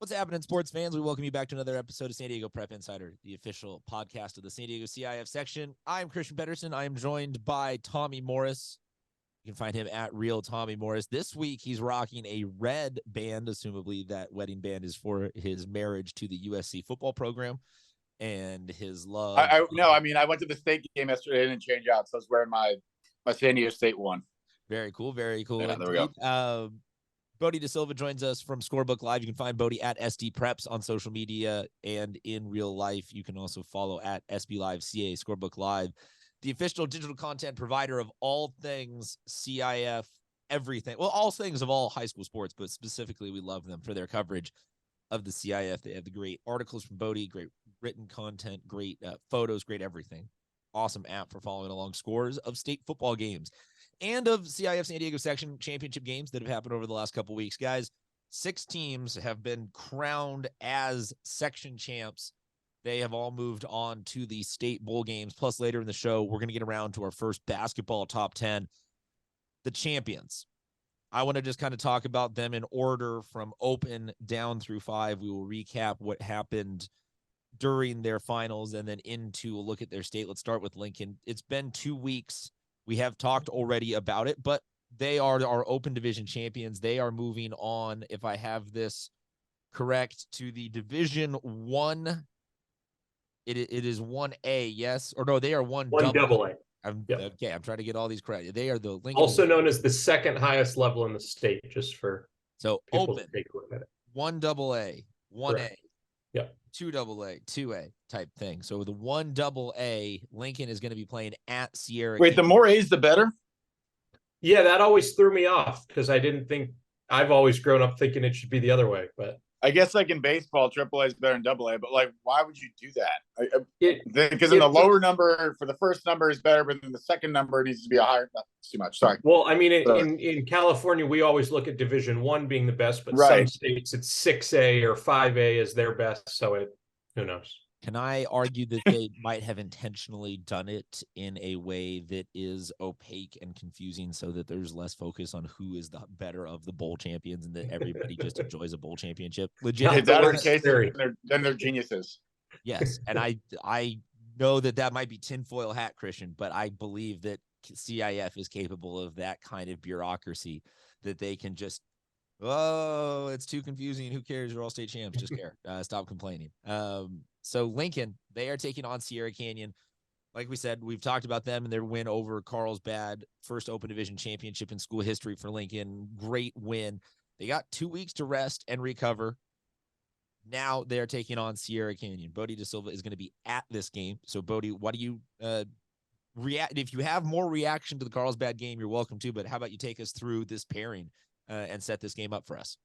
What's happening, sports fans? We welcome you back to another episode of San Diego Prep Insider, the official podcast of the San Diego CIF section. I'm Christian Pedersen. I am joined by Tommy Morris. You can find him at Real Tommy Morris. This week, he's rocking a red band, assumably that wedding band is for his marriage to the USC football program and his love. I went to the state game yesterday. I didn't change out, so I was wearing my San Diego State one. Very cool. Very cool. Yeah, there we go. Bodie De Silva joins us from Scorebook Live. You can find Bodie at SD Preps on social media and in real life. You can also follow at SB Live CA Scorebook Live, the official digital content provider of all things CIF, everything. Well, all things of all high school sports, but specifically we love them for their coverage of the CIF. They have the great articles from Bodie, great written content, great photos, great everything. Awesome app for following along scores of state football games and of CIF San Diego section championship games that have happened over the last couple weeks. Guys, 6 teams have been crowned as section champs. They have all moved on to the state bowl games. Plus, later in the show, we're going to get around to our first basketball top 10. The champions. I want to just kind of talk about them in order from open down through 5. We will recap what happened during their finals and then into a look at their state. Let's start with Lincoln. It's been 2 weeks. We have talked already about it, but they are our open division champions. They are moving on, if I have this correct, to the Division 1. It is 1A, yes? Or no, they are 1 double A. Okay, I'm trying to get all these correct. They are the Lincoln. Also known as the second highest level in the state, just for open. 1 double A, 1A. Correct. Yeah. 2 double A, 2A type thing. So the 1 double A, Lincoln is going to be playing at Sierra. Wait, the more A's, the better? Yeah, that always threw me off because I've always grown up thinking it should be the other way. But I guess like in baseball, AAA is better than AA. But like, why would you do that? Because in the lower number for the first number is better, but then the second number needs to be a higher. Not too much. Sorry. Well, I mean, in California, we always look at Division 1 being the best, but some states it's 6A or 5A is their best. So who knows? Can I argue that they might have intentionally done it in a way that is opaque and confusing so that there's less focus on who is the better of the bowl champions and that everybody just enjoys a bowl championship? Legit. If that is the case, then they're geniuses. Yes. And I know that might be tinfoil hat, Christian, but I believe that CIF is capable of that kind of bureaucracy that they can just, oh, it's too confusing. Who cares? You're all state champs. Just care. Stop complaining. So Lincoln, they are taking on Sierra Canyon. Like we said, we've talked about them and their win over Carlsbad, first open division championship in school history for Lincoln. Great win. They got 2 weeks to rest and recover. Now they're taking on Sierra Canyon. Bodie De Silva is going to be at this game. So Bodie, what do you react? If you have more reaction to the Carlsbad game, you're welcome to, but how about you take us through this pairing and set this game up for us?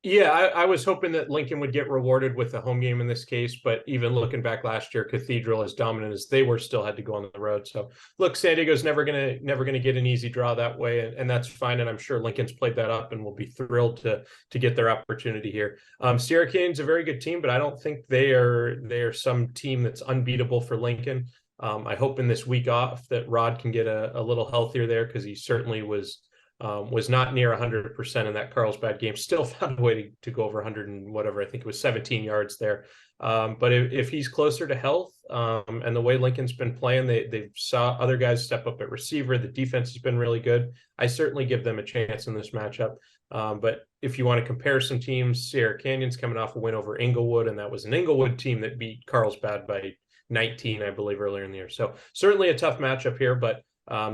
Yeah, I was hoping that Lincoln would get rewarded with a home game in this case, but even looking back last year, Cathedral, as dominant as they were, still had to go on the road. So look, San Diego's never gonna get an easy draw that way, and that's fine. And I'm sure Lincoln's played that up and will be thrilled to get their opportunity here. Sierra Canyon's a very good team, but I don't think they are some team that's unbeatable for Lincoln. I hope in this week off that Rod can get a little healthier there because he certainly was not near 100% in that Carlsbad game. Still found a way to go over 100 and whatever. I think it was 17 yards there. But if he's closer to health and the way Lincoln's been playing, they saw other guys step up at receiver. The defense has been really good. I certainly give them a chance in this matchup. But if you want to compare some teams, Sierra Canyon's coming off a win over Inglewood, and that was an Inglewood team that beat Carlsbad by 19, I believe, earlier in the year. So certainly a tough matchup here, but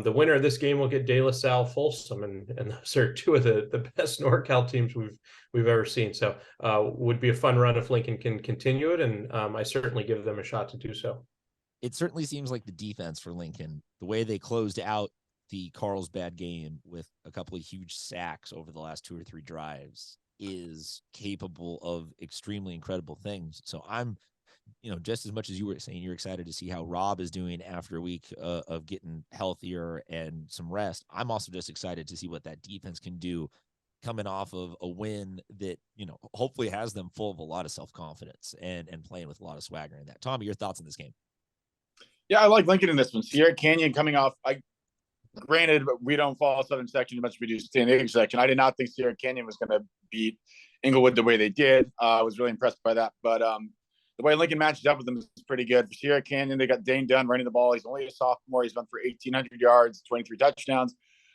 the winner of this game will get De La Salle Folsom, and those are two of the best NorCal teams we've ever seen. So would be a fun run if Lincoln can continue it, and I certainly give them a shot to do so. It certainly seems like the defense for Lincoln, the way they closed out the Carlsbad game with a couple of huge sacks over the last 2 or 3 drives, is capable of extremely incredible things. So I'm, just as much as you were saying, you're excited to see how Rob is doing after a week of getting healthier and some rest. I'm also just excited to see what that defense can do coming off of a win that, hopefully has them full of a lot of self-confidence and playing with a lot of swagger in that. Tommy, your thoughts on this game? Yeah, I like Lincoln in this one. Sierra Canyon coming off, granted, we don't follow Southern section as much as we do San Diego section. I did not think Sierra Canyon was going to beat Inglewood the way they did. I was really impressed by that. But the way Lincoln matched up with them is pretty good. For Sierra Canyon, they got Dane Dunn running the ball. He's only a sophomore. He's run for 1,800 yards, 23 touchdowns.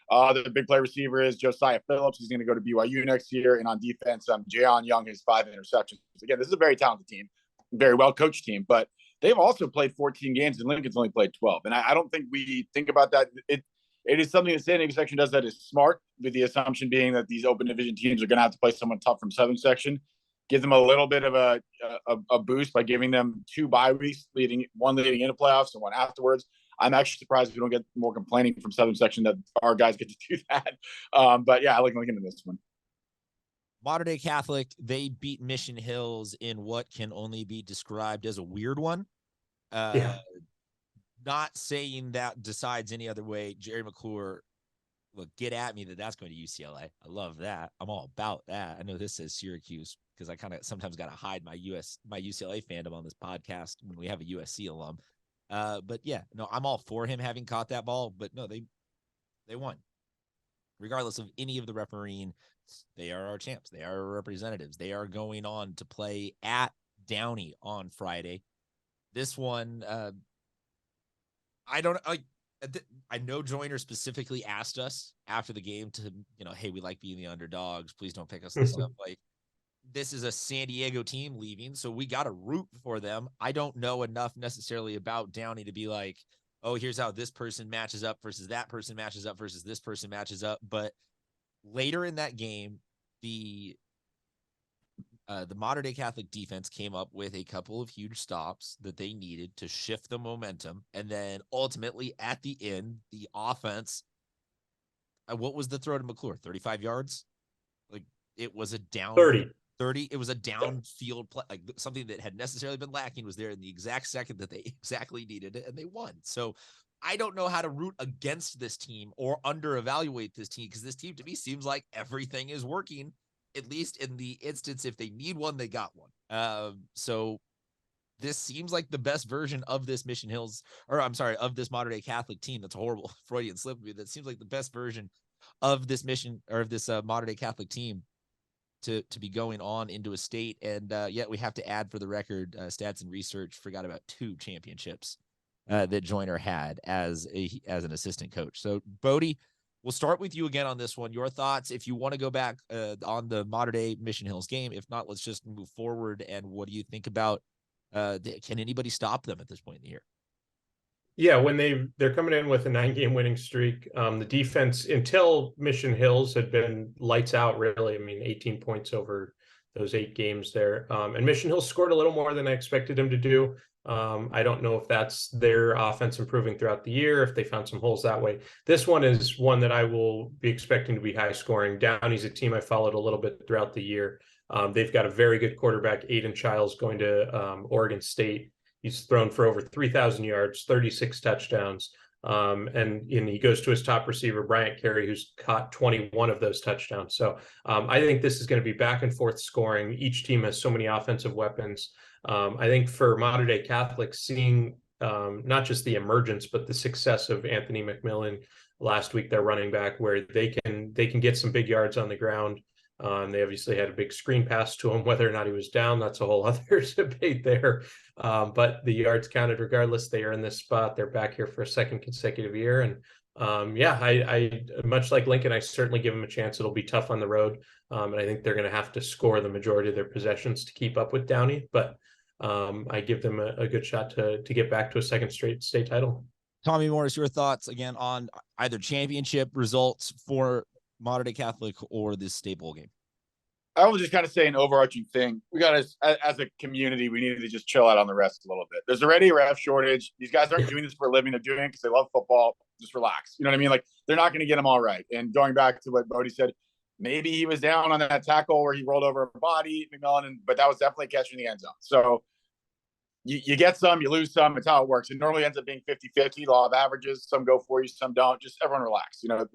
The big play receiver is Josiah Phillips. He's going to go to BYU next year. And on defense, Jayon Young has 5 interceptions. Again, this is a very talented team, very well-coached team. But they've also played 14 games, and Lincoln's only played 12. And I don't think we think about that. It is something that San Diego section does that is smart, with the assumption being that these open division teams are going to have to play someone tough from Southern section. Give them a little bit of a boost by giving them 2 bye weeks, one leading into playoffs and one afterwards. I'm actually surprised we don't get more complaining from Southern section that our guys get to do that. But yeah, I like Lincoln in this one. Modern Day Catholic, they beat Mission Hills in what can only be described as a weird one. Not saying that decides any other way. Jerry McClure, look, get at me that's going to UCLA. I love that. I'm all about that. I know this says Syracuse because I kind of sometimes got to hide my UCLA fandom on this podcast when we have a USC alum. But yeah, no, I'm all for him having caught that ball, but no, they won. Regardless of any of the refereeing, they are our champs. They are our representatives. They are going on to play at Downey on Friday. This one, I know Joyner specifically asked us after the game to, hey, we like being the underdogs. Please don't pick us and stuff. Like, this is a San Diego team leaving, so we got to root for them. I don't know enough necessarily about Downey to be like, oh, here's how this person matches up versus that person matches up versus this person matches up. But later in that game, the Modern Day Catholic defense came up with a couple of huge stops that they needed to shift the momentum. And then ultimately at the end, the offense, what was the throw to McClure? 35 yards? Like, it was a down 30. It was a downfield play, like something that had necessarily been lacking was there in the exact second that they exactly needed it, and they won. So I don't know how to root against this team or under evaluate this team, because this team to me seems like everything is working. At least in the instance, if they need one, they got one. So this seems like the best version of this Mission Hills, of this Modern Day Catholic team. That's a horrible Freudian slip of me. That seems like the best version of this Modern Day Catholic team to be going on into a state. And yet we have to add for the record, Stats and Research forgot about 2 championships that Joyner had as an assistant coach. So Bodie, we'll start with you again on this one. Your thoughts, if you want to go back on the Modern Day Mission Hills game. If not, let's just move forward. And what do you think about, can anybody stop them at this point in the year? Yeah, when they're coming in with a 9-game winning streak, the defense until Mission Hills had been lights out, really. I mean, 18 points over those 8 games there. And Mission Hills scored a little more than I expected them to do. I don't know if that's their offense improving throughout the year, if they found some holes that way. This one is one that I will be expecting to be high scoring. Downey's a team I followed a little bit throughout the year. They've got a very good quarterback, Aiden Childs, going to Oregon State. He's thrown for over 3,000 yards, 36 touchdowns. And he goes to his top receiver, Bryant Carey, who's caught 21 of those touchdowns. So I think this is going to be back and forth scoring. Each team has so many offensive weapons. I think for Modern Day Catholic, seeing not just the emergence, but the success of Anthony McMillan last week, their running back, where they can get some big yards on the ground. They obviously had a big screen pass to him. Whether or not he was down, that's a whole other debate there. But the yards counted regardless. They are in this spot. They're back here for a 2nd consecutive year. And I much like Lincoln, I certainly give them a chance. It'll be tough on the road. And I think they're going to have to score the majority of their possessions to keep up with Downey. But I give them a good shot to get back to a 2nd straight state title. Tommy Morris, your thoughts again on either championship results for Modern Day Catholic or this state bowl game? I will just kind of say an overarching thing. We got to, as a community, we need to just chill out on the rest a little bit. There's already a ref shortage. These guys aren't doing this for a living. They're doing it because they love football. Just relax. You know what I mean? Like, they're not going to get them all right. And going back to what Bodie said, maybe he was down on that tackle where he rolled over a body, McMillan, but that was definitely catching the end zone. So you get some, you lose some. It's how it works. It normally ends up being 50-50, law of averages. Some go for you, some don't. Just everyone relax. You know,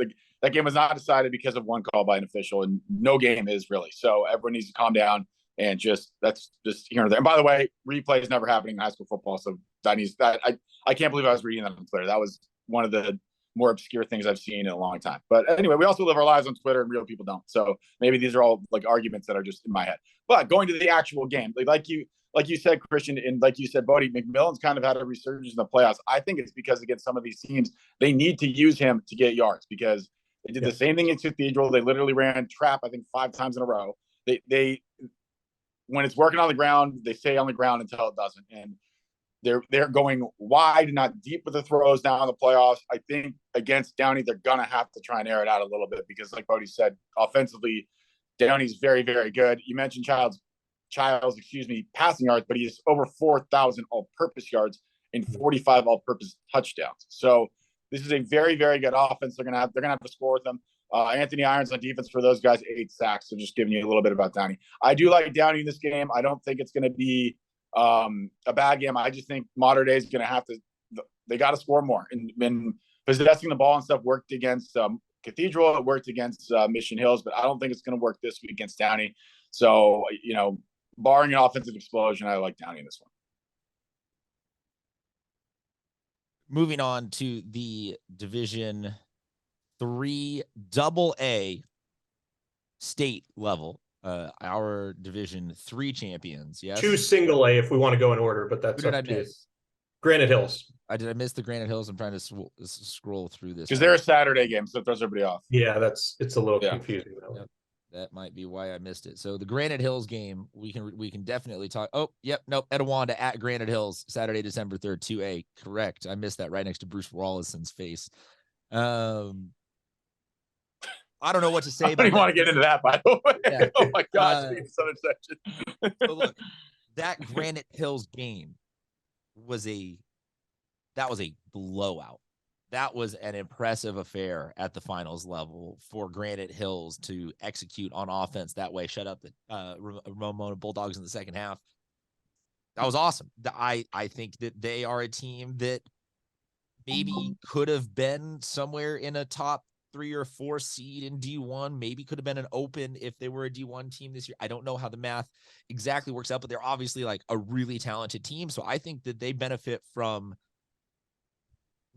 that game was not decided because of one call by an official, and no game is really. So everyone needs to calm down and that's just here and there. And by the way, replay is never happening in high school football. So I can't believe I was reading that on Twitter. That was one of the more obscure things I've seen in a long time. But anyway, we also live our lives on Twitter and real people don't. So maybe these are all like arguments that are just in my head. But going to the actual game, like you said, Christian, and like you said, Bodie, McMillan's kind of had a resurgence in the playoffs. I think it's because against some of these teams, they need to use him to get yards because they did the same thing in Cathedral. They literally ran trap, I think, 5 times in a row. They when it's working on the ground, they stay on the ground until it doesn't. And they're going wide, not deep with the throws now in the playoffs. I think against Downey, they're gonna have to try and air it out a little bit because, like Bodie said, offensively, Downey's very, very good. You mentioned Childs, passing yards, but he has over 4,000 all-purpose yards and 45 all-purpose touchdowns. So this is a very, very good offense. They're gonna have to score with them. Anthony Irons on defense for those guys, 8 sacks. So just giving you a little bit about Downey. I do like Downey in this game. I don't think it's going to be a bad game. I just think Mater Dei is going to have to. They got to score more. And possessing the ball and stuff worked against Cathedral. It worked against Mission Hills, but I don't think it's going to work this week against Downey. So barring an offensive explosion, I like Downey in this one. Moving on to the Division 3 AA state level, our Division 3 champions. Yes, 2 single A if we want to go in order, but that's Who did up I to you. miss? Granite Hills. Did I miss the Granite Hills? I'm trying to scroll through this because they're a Saturday game, so it throws everybody off. Yeah, it's a little confusing. Yep. That might be why I missed it. So the Granite Hills game, we can definitely talk. Oh, yep, nope. Etowanda at Granite Hills, Saturday, December 3rd, 2A. Correct. I missed that right next to Bruce Rawlinson's face. I don't know what to say. I don't even want to get into that, by the way. Yeah. Oh my gosh, Southern Section. So look, that Granite Hills game was a blowout. That was an impressive affair at the finals level for Granite Hills to execute on offense that way, shut up the Ramona Bulldogs in the second half. That was awesome. I think that they are a team that maybe could have been somewhere in a top 3 or 4 seed in D1, maybe could have been an open if they were a D1 team this year. I don't know how the math exactly works out, but they're obviously like a really talented team. So I think that they benefit from,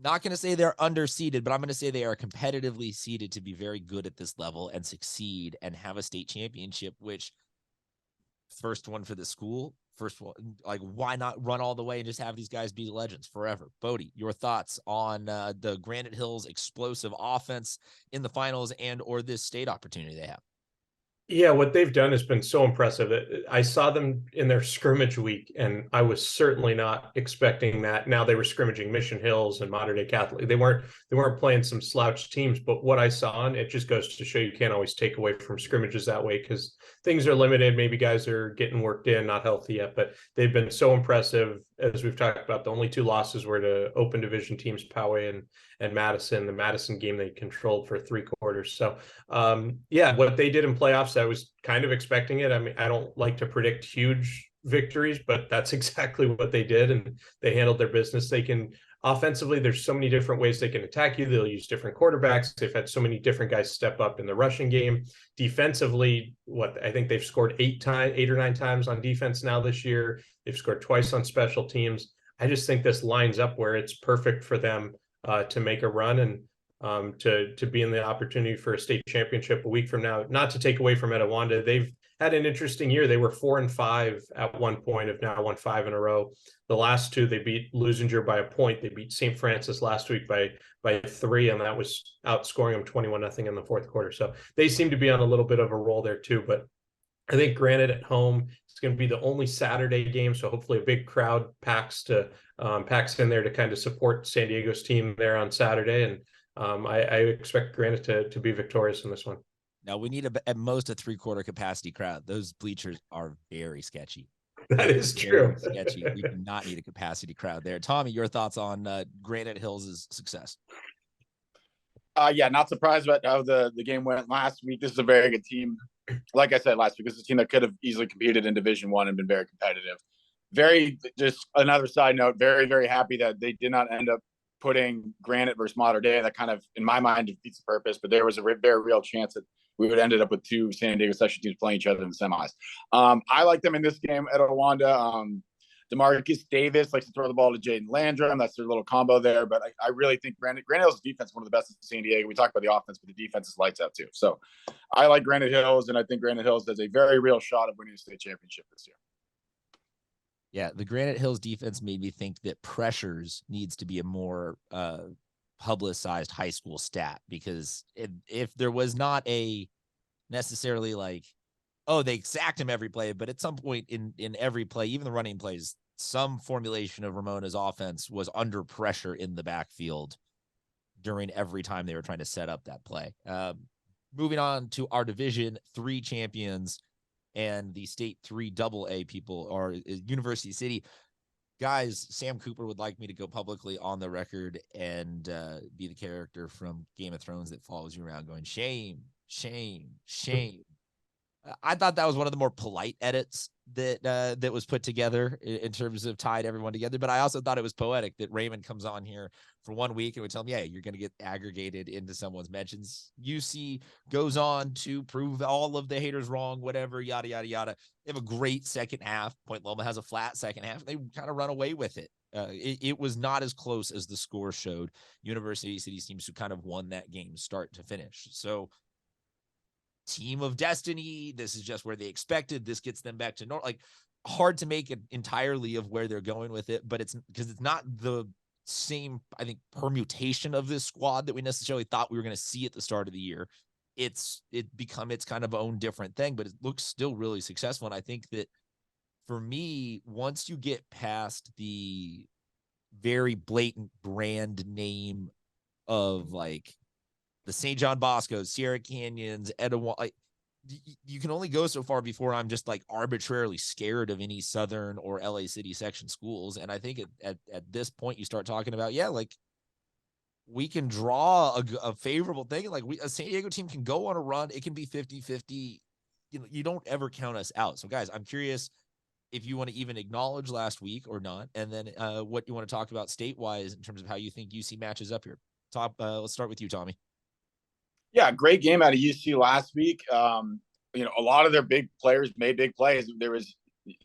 not going to say they're underseeded, but I'm going to say they are competitively seeded to be very good at this level and succeed and have a state championship, which first one for the school, first one, like why not run all the way and just have these guys be legends forever? Bodie, your thoughts on the Granite Hills explosive offense in the finals and or this state opportunity they have? Yeah, what they've done has been so impressive. I saw them in their scrimmage week, and I was certainly not expecting that. Now they were scrimmaging Mission Hills and Mater Dei Catholic. They weren't playing some slouch teams, but what I saw, and it just goes to show you can't always take away from scrimmages that way because things are limited. Maybe guys are getting worked in, not healthy yet, but they've been so impressive. As we've talked about, the only 2 losses were to open division teams, Poway and Madison. The Madison game they controlled for 3 quarters. So what they did in playoffs, I was kind of expecting it. I mean, I don't like to predict huge victories, but that's exactly what they did, and they handled their business. They can offensively, there's so many different ways they can attack you. They'll use different quarterbacks. They've had so many different guys step up in the rushing game. Defensively, I think they've scored 8 or 9 times on defense now this year. They've scored twice on special teams. I just think this lines up where it's perfect for them to make a run and to be in the opportunity for a state championship a week from now. Not to take away from Etowanda, they've had an interesting year. They were 4-5 at one point, have now won 5 in a row. The last 2, they beat Lusinger by a point. They beat St. Francis last week by 3, and that was outscoring them 21-0 in the 4th quarter. So they seem to be on a little bit of a roll there too. But I think Granite at home is going to be the only Saturday game, so hopefully a big crowd packs in there to kind of support San Diego's team there on Saturday, and I expect Granite to be victorious in this one. Now we need at most a 3/4 capacity crowd. Those bleachers are very sketchy. That is true. Sketchy. We do not need a capacity crowd there. Tommy, your thoughts on Granite Hills' success? Not surprised about how the game went last week. This is a very good team. Like I said last week, this is a team that could have easily competed in Division 1 and been very competitive. Just another side note, very, very happy that they did not end up putting Granite versus Mater Dei. That kind of, in my mind, defeats the purpose, but there was a very real chance that we would have ended up with 2 San Diego section teams playing each other in the semis. I like them in this game at Etowanda. DeMarcus Davis likes to throw the ball to Jaden Landrum. That's their little combo there. But I really think Granite Hills' defense is one of the best in San Diego. We talked about the offense, but the defense is lights out too. So I like Granite Hills, and I think Granite Hills has a very real shot of winning the state championship this year. Yeah, the Granite Hills defense made me think that pressures needs to be a more publicized high school stat, because if there was not a necessarily like, oh, they sacked him every play, but at some point in every play, even the running plays, some formulation of Ramona's offense was under pressure in the backfield during every time they were trying to set up that play. Moving on to our Division III champions and the State 3 AA people are University City. Guys, Sam Cooper would like me to go publicly on the record and be the character from Game of Thrones that follows you around going, shame, shame, shame. I thought that was one of the more polite edits that was put together in terms of tied everyone together. But I also thought it was poetic that Raymond comes on here for 1 week and would tell him, yeah, you're going to get aggregated into someone's mentions. UC goes on to prove all of the haters wrong, whatever, yada, yada, yada. They have a great second half. Point Loma has a flat second half. They kind of run away with it. It was not as close as the score showed. University City seems to kind of won that game start to finish. So, team of destiny, this is just where they expected. This gets them back to normal. Like, hard to make it entirely of where they're going with it, but it's because it's not the same, I think, permutation of this squad that we necessarily thought we were going to see at the start of the year. It become its kind of own different thing, but it looks still really successful. And I think that for me, once you get past the very blatant brand name of like the St. John Boscos, Sierra Canyons, Etowah, like, you can only go so far before I'm just like arbitrarily scared of any Southern or LA City section schools. And I think at this point you start talking about, yeah, like we can draw a favorable thing. Like a San Diego team can go on a run. It can be 50-50. You know, you don't ever count us out. So guys, I'm curious if you want to even acknowledge last week or not. And then what you want to talk about state-wise in terms of how you think UC matches up here. Let's start with you, Tommy. Yeah, great game out of UC last week. You know, a lot of their big players made big plays. There was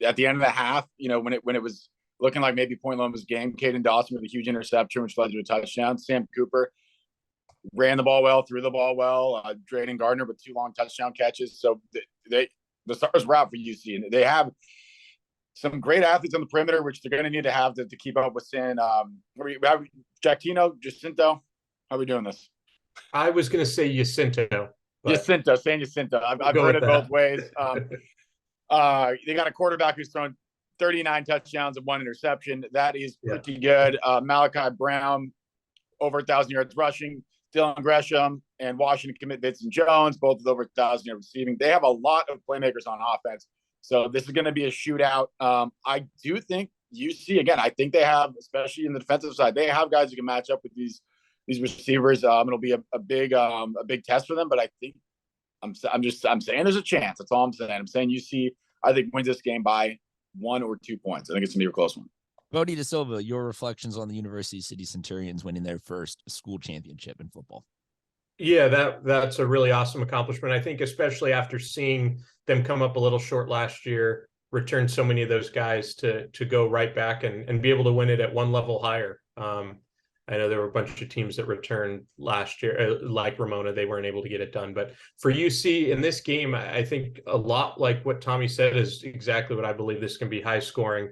at the end of the half, you know, when it was looking like maybe Point Loma's game, Caden Dawson with a huge interception, which led to a touchdown. Sam Cooper ran the ball well, threw the ball well. Drayden Gardner with 2 long touchdown catches. So the stars were out for UC, and they have some great athletes on the perimeter, which they're going to need to have to keep up with San. Jackino, Jacinto. How are we doing this? I was going to say Jacinto. Jacinto, San Jacinto. I've heard it both ways. They got a quarterback who's thrown 39 touchdowns and 1 interception. That is pretty good. Malachi Brown, over 1,000 yards rushing. Dylan Gresham and Washington commit Vincent Jones, both with over 1,000 yards receiving. They have a lot of playmakers on offense. So this is going to be a shootout. I do think UC, again, I think they have, especially in the defensive side, they have guys who can match up with these receivers. It'll be a big test for them, but I think I'm saying there's a chance. That's all I'm saying. I'm saying UC, I think, wins this game by 1 or 2 points. I think it's gonna be a close one. Bodie De Silva, your reflections on the University City Centurions winning their first school championship in football. Yeah, that's a really awesome accomplishment. I think especially after seeing them come up a little short last year, return so many of those guys to go right back and be able to win it at one level higher. I know there were a bunch of teams that returned last year, like Ramona, they weren't able to get it done. But for UC in this game, I think a lot like what Tommy said is exactly what I believe. This can be high scoring.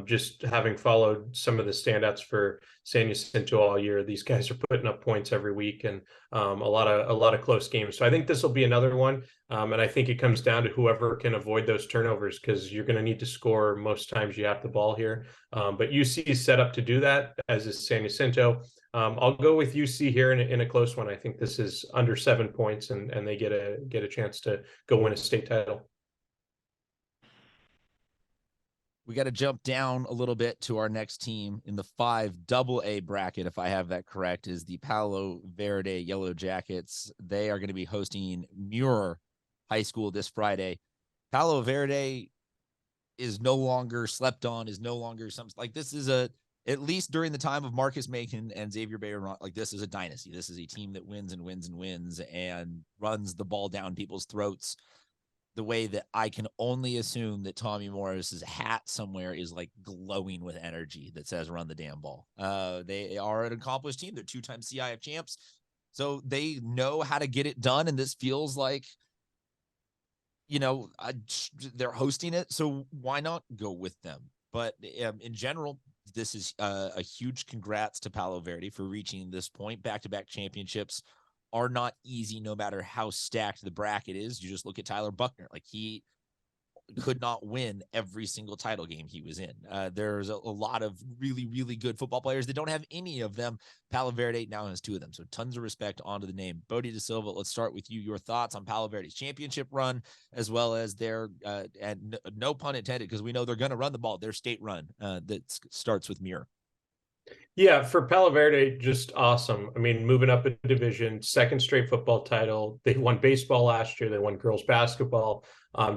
Just having followed some of the standouts for San Jacinto all year, these guys are putting up points every week and a lot of close games. So I think this will be another one. And I think it comes down to whoever can avoid those turnovers, because you're going to need to score most times you have the ball here. But UC is set up to do that, as is San Jacinto. I'll go with UC here in a close one. I think this is under 7 points, and they get a chance to go win a state title. We got to jump down a little bit to our next team in the 5 AA bracket, if I have that correct, is the Palo Verde Yellow Jackets. They are going to be hosting Muir High School this Friday. Palo Verde is no longer slept on, is no longer something like this is at least during the time of Marcus Macon and Xavier Bayer, like this is a dynasty. This is a team that wins and wins and wins and runs the ball down people's throats. the way that I can only assume that Tommy Morris's hat somewhere is like glowing with energy that says run the damn ball. They are an accomplished team. They're 2-time CIF champs. So they know how to get it done. And this feels like, they're hosting it. So why not go with them? But in general, this is a huge congrats to Palo Verde for reaching this point. Back-to-back championships are not easy, no matter how stacked the bracket is. You just look at Tyler Buckner. Like, he could not win every single title game he was in. There's a lot of really, really good football players that don't have any of them. Palo Verde now has 2 of them. So tons of respect onto the name. Bodie Da Silva, let's start with you. Your thoughts on Palo Verde's championship run, as well as their, and no pun intended, because we know they're going to run the ball, their state run that starts with Muir. Yeah, for Palo Verde, just awesome. I mean, moving up a division, second straight football title. They won baseball last year. They won girls basketball.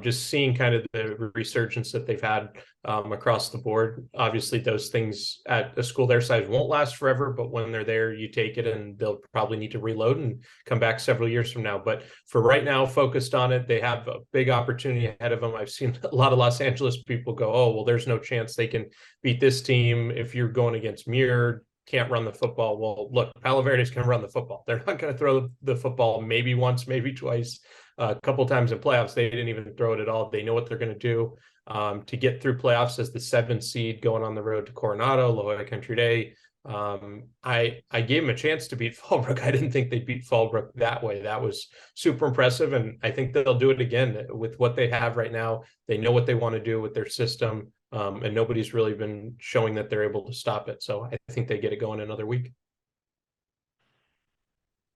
Just seeing kind of the resurgence that they've had across the board. Obviously, those things at a school their size won't last forever, but when they're there, you take it, and they'll probably need to reload and come back several years from now. But for right now, focused on it, they have a big opportunity ahead of them. I've seen a lot of Los Angeles people go, oh, well, there's no chance they can beat this team if you're going against Muir. Can't run the football. Well, look, Palo Verde's can run the football. They're not going to throw the football maybe once, maybe twice, a couple times in playoffs. They didn't even throw it at all. They know what they're going to do to get through playoffs as the 7th seed going on the road to Coronado, La Jolla Country Day. I gave them a chance to beat Fallbrook. I didn't think they'd beat Fallbrook that way. That was super impressive, and I think they'll do it again with what they have right now. They know what they want to do with their system. And nobody's really been showing that they're able to stop it. So I think they get it going another week.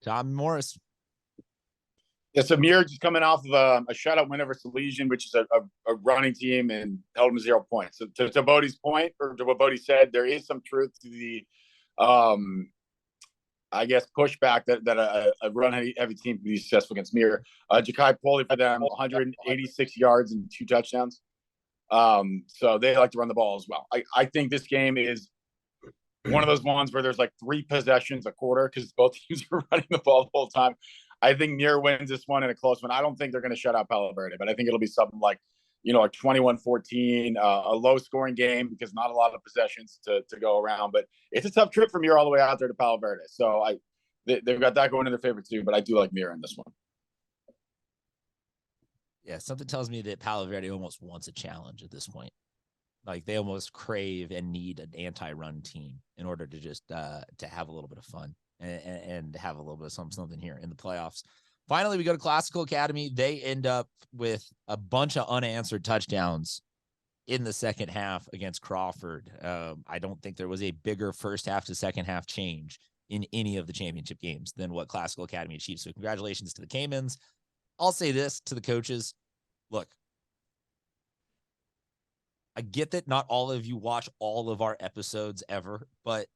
Tom Morris. Yeah, so Muir just coming off of a shutout win over Salesian, which is a running team, and held them 0 points. So to Bodie's point, or to what Bodie said, there is some truth to the, I guess, pushback that a run-heavy team can be successful against Muir. Ja'Kai Pulley for them, 186 yards and 2 touchdowns. So they like to run the ball as well. I think this game is one of those ones where there's like 3 possessions a quarter because both teams are running the ball the whole time. I think Muir wins this one in a close one. I don't think they're going to shut out Palo Verde, but I think it'll be something like, like 21-14, a low-scoring game because not a lot of possessions to go around. But it's a tough trip from Muir all the way out there to Palo Verde. So they've got that going in their favor too, but I do like Muir in this one. Yeah, something tells me that Palo Verde almost wants a challenge at this point. Like, they almost crave and need an anti-run team in order to just to have a little bit of fun and have a little bit of something here in the playoffs. Finally, we go to Classical Academy. They end up with a bunch of unanswered touchdowns in the second half against Crawford. I don't think there was a bigger first half to second half change in any of the championship games than what Classical Academy achieved. So congratulations to the Caymans. I'll say this to the coaches. Look, I get that not all of you watch all of our episodes ever, but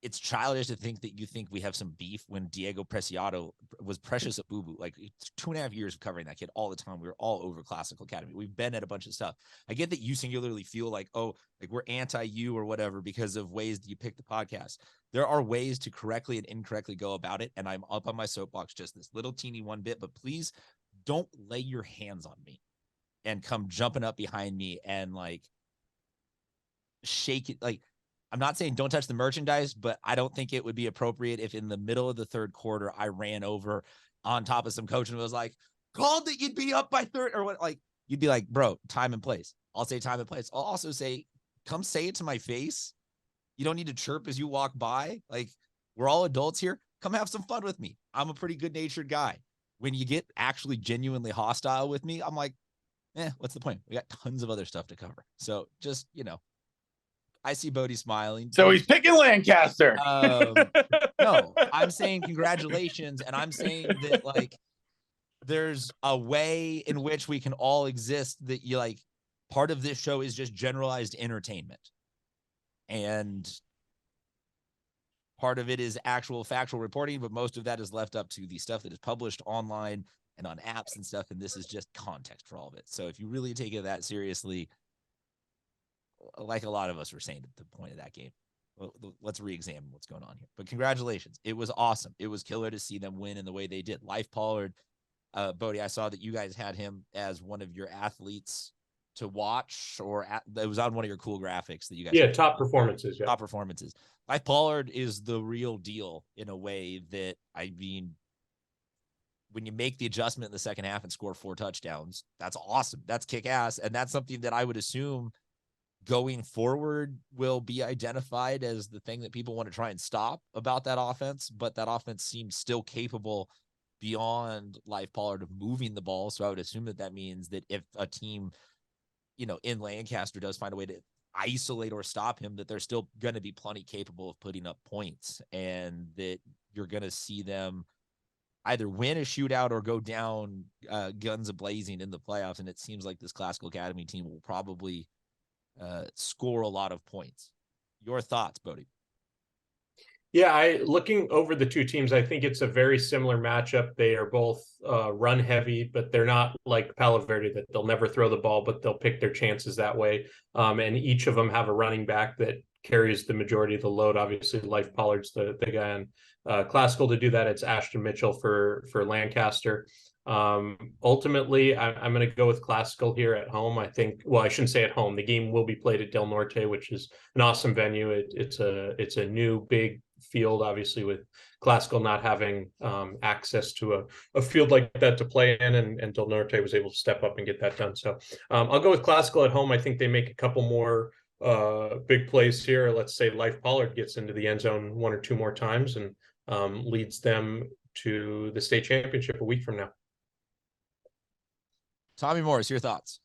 it's childish to think that you think we have some beef when Diego Preciado was precious at Boo-Boo. Like, 2.5 years of covering that kid all the time. We were all over Classical Academy. We've been at a bunch of stuff. I get that you singularly feel like, oh, like we're anti-you or whatever because of ways that you pick the podcast. There are ways to correctly and incorrectly go about it, and I'm up on my soapbox just this little teeny one bit, but please don't lay your hands on me and come jumping up behind me and like shake it. Like, I'm not saying don't touch the merchandise, but I don't think it would be appropriate if in the middle of the third quarter, I ran over on top of some coach and was like, called that you'd be up by third or what? Like, you'd be like, bro, time and place. I'll say time and place. I'll also say, come say it to my face. You don't need to chirp as you walk by. Like, we're all adults here. Come have some fun with me. I'm a pretty good natured guy. When you get actually genuinely hostile with me, I'm like, what's the point? We got tons of other stuff to cover. So just, I see Bodie smiling. So he's picking Lancaster. No, I'm saying congratulations. And I'm saying that, like, there's a way in which we can all exist that you like. Part of this show is just generalized entertainment. And part of it is actual factual reporting, but most of that is left up to the stuff that is published online and on apps and stuff. And this is just context for all of it. So if you really take it that seriously, like a lot of us were saying at the point of that game, let's re-examine what's going on here. But congratulations. It was awesome. It was killer to see them win in the way they did. Life Pollard, Bodie, I saw that you guys had him as one of your athletes to watch, or it was on one of your cool graphics that you guys. Yeah, top performances. Yeah. Top performances. Life Pollard is the real deal in a way that, I mean, when you make the adjustment in the second half and score 4 touchdowns, that's awesome. That's kick ass. And that's something that I would assume going forward will be identified as the thing that people want to try and stop about that offense. But that offense seems still capable beyond Life Pollard of moving the ball. So I would assume that means that if a team, in Lancaster does find a way to isolate or stop him, that they're still going to be plenty capable of putting up points, and that you're going to see them either win a shootout or go down guns a-blazing in the playoffs. And it seems like this Classical Academy team will probably score a lot of points. Your thoughts, Bodie? Yeah, looking over the two teams, I think it's a very similar matchup. They are both run heavy, but they're not like Palo Verde that they'll never throw the ball, but they'll pick their chances that way. And each of them have a running back that carries the majority of the load. Obviously, Life Pollard's the guy on Classical to do that. It's Ashton Mitchell for Lancaster. Ultimately, I'm going to go with Classical here at home. I think, well, I shouldn't say at home. The game will be played at Del Norte, which is an awesome venue. It's a new big field, obviously, with Classical not having access to a field like that to play in, and Del Norte was able to step up and get that done. So I'll go with Classical at home. I think they make a couple more big plays here. Let's say Life Pollard gets into the end zone 1 or 2 more times and leads them to the state championship a week from now. Tommy Morris, your thoughts?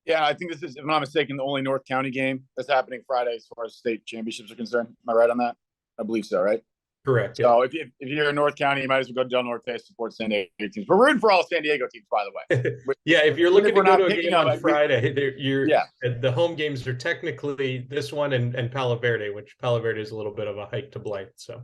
Yeah, I think this is, if I'm not mistaken, the only North County game that's happening Friday as far as state championships are concerned. Am I right on that? I believe so, right? Correct. Yeah. So if you're in North County, you might as well go to Del Norte to support San Diego teams. We're rooting for all San Diego teams, by the way. Yeah, if you're looking to go to a game on like, Friday, the home games are technically this one and Palo Verde, which Palo Verde is a little bit of a hike to Blythe. So.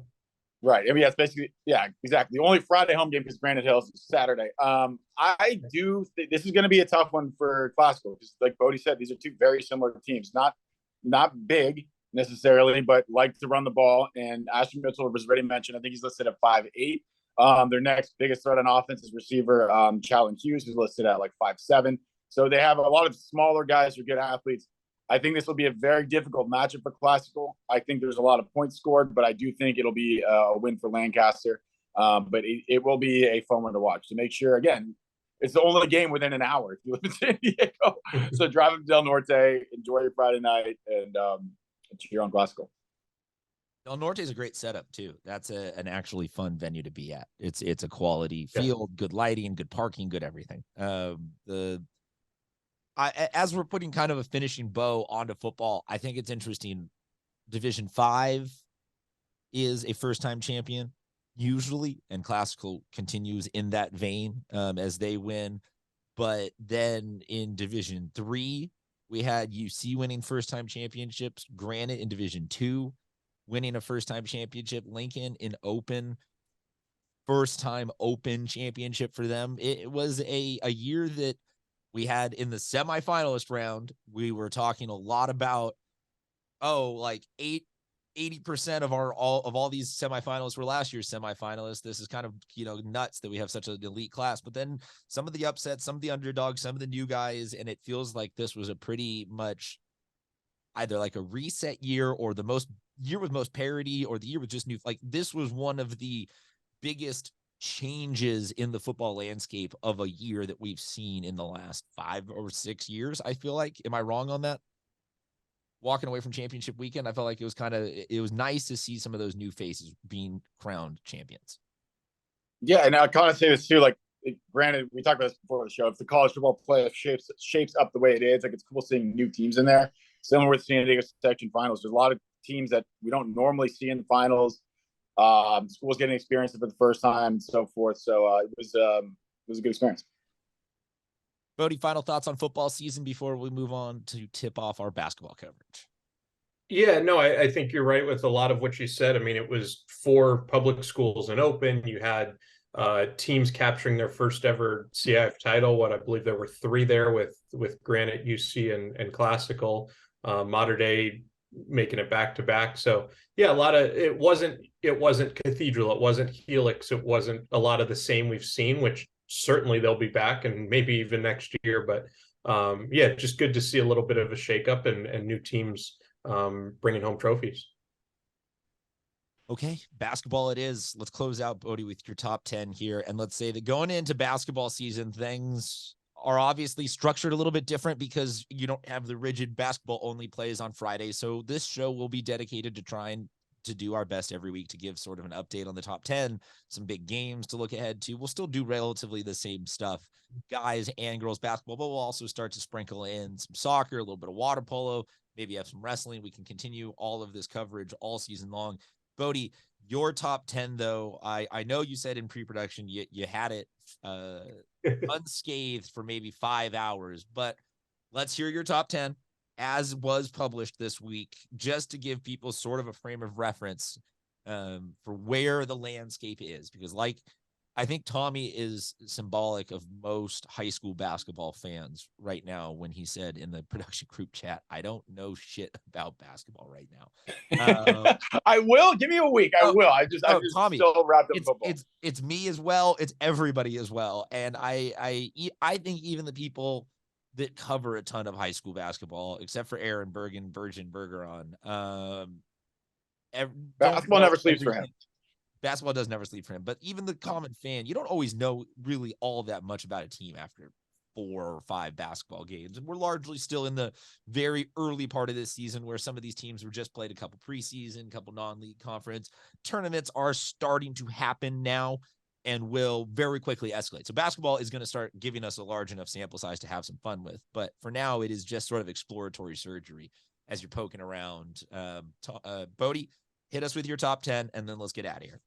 Right. I mean, it's basically, yeah, exactly. The only Friday home game is Granite Hills Saturday. I do think this is going to be a tough one for Classical because, like Bodie said, these are two very similar teams. Not big necessarily, but like to run the ball. And Ashton Mitchell was already mentioned. I think he's listed at 5'8". Their next biggest threat on offense is receiver Challen Hughes, who's listed at like 5'7". So they have a lot of smaller guys who are good athletes. I think this will be a very difficult matchup for Classical. I think there's a lot of points scored, but I do think it'll be a win for Lancaster. But it will be a fun one to watch. To make sure, again, it's the only game within an hour if you live in San Diego. So drive up to Del Norte, enjoy your Friday night, and cheer on Classical. Del Norte is a great setup too. That's an actually fun venue to be at. It's a quality field, good lighting, good parking, good everything. As we're putting kind of a finishing bow onto football, I think it's interesting. Division 5 is a first-time champion usually, and Classical continues in that vein as they win. But then in Division 3, we had UC winning first-time championships, Granite in Division 2 winning a first-time championship, Lincoln in Open, first-time Open championship for them. It was a year that we had in the semifinalist round. We were talking a lot about, like 80% of all these semifinalists were last year's semifinalists. This is kind of, nuts that we have such an elite class, but then some of the upsets, some of the underdogs, some of the new guys. And it feels like this was a pretty much either like a reset year or the year with most parity or the year with just new, like this was one of the biggest changes in the football landscape of a year that we've seen in the last 5 or 6 years. I feel like, am I wrong on that? Walking away from championship weekend, I felt like it was nice to see some of those new faces being crowned champions. Yeah. And I kind of say this too, like, granted, we talked about this before the show. If the college football playoff shapes up the way it is, like it's cool seeing new teams in there. Similar with San Diego section finals. There's a lot of teams that we don't normally see in the finals. Schools getting experience for the first time and so forth. So it was a good experience. Bodie, final thoughts on football season before we move on to tip off our basketball coverage. Yeah, no, I think you're right with a lot of what you said. I mean, it was 4 public schools and Open. You had teams capturing their first ever CIF title. I believe there were 3 there with Granite, UC, and Classical. Mater Dei making it back to back. So yeah, it wasn't Cathedral, it wasn't Helix, it wasn't a lot of the same we've seen, which certainly they'll be back, and maybe even next year. But yeah, just good to see a little bit of a shakeup and new teams bringing home trophies. Okay, basketball it is. Let's close out, Bodie, with your top 10 here. And let's say that going into basketball season, things are obviously structured a little bit different because you don't have the rigid basketball only plays on Friday. So this show will be dedicated to trying to do our best every week to give sort of an update on the top 10, some big games to look ahead to. We'll still do relatively the same stuff, guys and girls basketball, but we'll also start to sprinkle in some soccer, a little bit of water polo, maybe have some wrestling. We can continue all of this coverage all season long. Bodie, your top 10, though, I know you said in pre-production you had it unscathed for maybe 5 hours, but let's hear your top 10 as was published this week, just to give people sort of a frame of reference for where the landscape is. Because I think Tommy is symbolic of most high school basketball fans right now when he said in the production group chat, I don't know shit about basketball right now. I will. Give me a week. I will. I just Tommy, still wrapped up football. It's me as well. It's everybody as well. And I think even the people that cover a ton of high school basketball, except for Aaron Bergen, Virgin Bergeron, basketball never sleeps for him. Basketball does never sleep for him, but even the common fan, you don't always know really all that much about a team after 4 or 5 basketball games. And we're largely still in the very early part of this season where some of these teams were just played a couple preseason, couple non-league conference tournaments are starting to happen now and will very quickly escalate. So basketball is going to start giving us a large enough sample size to have some fun with, but for now it is just sort of exploratory surgery as you're poking around. Bodie, hit us with your top 10 and then let's get out of here.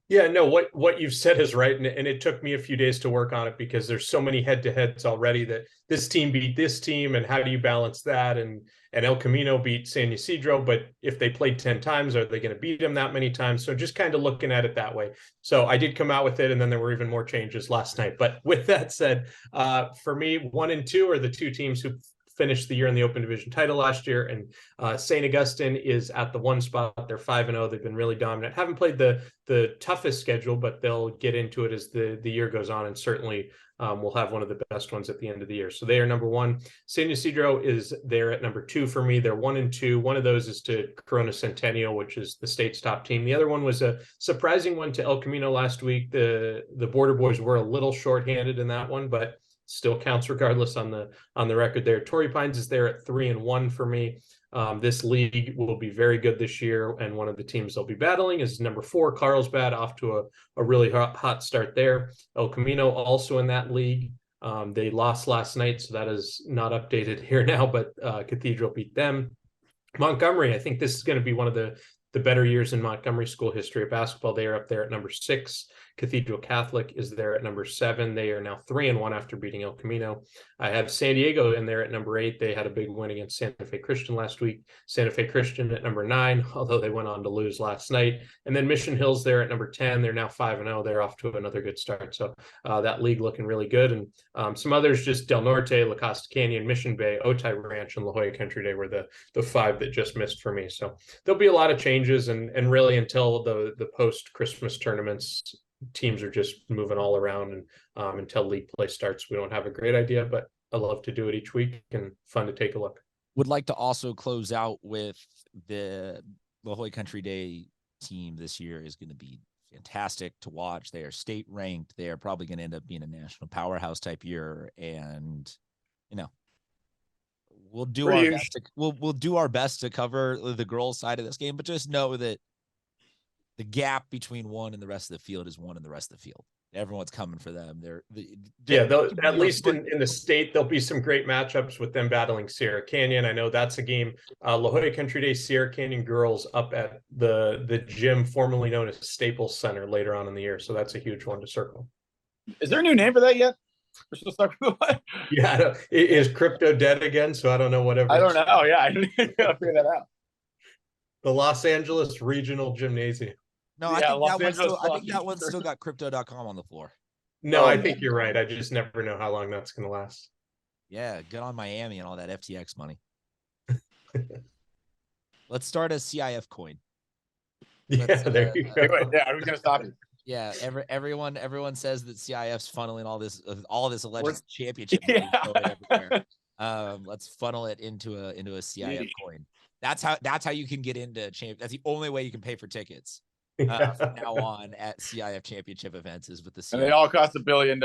Yeah, no, what you've said is right. And it took me a few days to work on it because there's so many head-to-heads already that this team beat this team. And how do you balance that? And El Camino beat San Ysidro, but if they played 10 times, are they going to beat them that many times? So just kind of looking at it that way. So I did come out with it, and then there were even more changes last night. But with that said, for me, 1 and 2 are the 2 teams who finished the year in the Open Division title last year, and St. Augustine is at the 1 spot. They're 5-0. They've been really dominant. Haven't played the toughest schedule, but they'll get into it as the year goes on, and certainly we'll have one of the best ones at the end of the year. So they are number 1. San Ysidro is there at number 2 for me. They're 1 and 2. One of those is to Corona Centennial, which is the state's top team. The other one was a surprising one to El Camino last week. The Border Boys were a little shorthanded in that one, but still counts regardless on the record there. Torrey Pines is there at 3 and 1 for me. This league will be very good this year, and one of the teams they'll be battling is number 4, Carlsbad, off to a really hot start there. El Camino also in that league. They lost last night, so that is not updated here now, but Cathedral beat them. Montgomery, I think this is going to be one of the better years in Montgomery school history of basketball. They are up there at number 6. Cathedral Catholic is there at number 7. They are now 3 and 1 after beating El Camino. I have San Diego in there at number 8. They had a big win against Santa Fe Christian last week. Santa Fe Christian at number 9, although they went on to lose last night. And then Mission Hills there at number 10. They're now 5-0. They're off to another good start. So that league looking really good. And some others, just Del Norte, La Costa Canyon, Mission Bay, Otay Ranch, and La Jolla Country Day were the 5 that just missed for me. So there'll be a lot of changes, and really until the post-Christmas tournaments, teams are just moving all around, and until league play starts, we don't have a great idea, but I love to do it each week and fun to take a look. Would like to also close out with the La Jolla Country Day team this year is going to be fantastic to watch. They are state ranked. They are probably going to end up being a national powerhouse type year. And, we'll do our best we'll do our best to cover the girls side of this game, but just know that the gap between one and the rest of the field is one and the rest of the field. Everyone's coming for them. At least in the state, there'll be some great matchups with them battling Sierra Canyon. I know that's a game. La Jolla Country Day, Sierra Canyon girls up at the gym formerly known as Staples Center later on in the year. So that's a huge one to circle. Is there a new name for that yet? We're still stuck with what? Yeah, is crypto dead again? So I don't know whatever. I don't know. Yeah, I gotta figure that out. The Los Angeles Regional Gymnasium. No, I think that one's still got crypto.com on the floor. No, I think you're right. I just never know how long that's going to last. Yeah, good on Miami and all that FTX money. Let's start a CIF coin. There you go. Yeah, I was going to stop you. Yeah, everyone says that CIF's funneling all this alleged Where's- championship money Yeah. going everywhere. Let's funnel it into a CIF Yeah. coin. That's how you can get into champ. That's the only way you can pay for tickets from now on at CIF championship events is with the CIF. And they all cost $1 billion.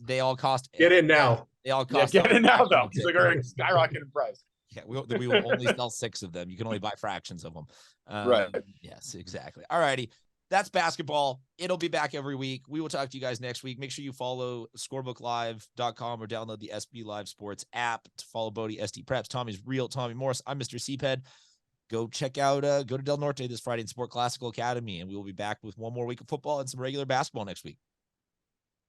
They all cost. Get in now. They all Yeah, cost. get it now though, because ticket. they're going to skyrocket in price. Yeah, we will only sell 6 of them. You can only buy fractions of them. Right. Yes, exactly. All righty. That's basketball. It'll be back every week. We will talk to you guys next week. Make sure you follow scorebooklive.com or download the SB Live Sports app to follow Bodie, SD Preps. Tommy's real Tommy Morris. I'm Mr. CPED. Go check out, go to Del Norte this Friday in Sport Classical Academy, and we will be back with one more week of football and some regular basketball next week.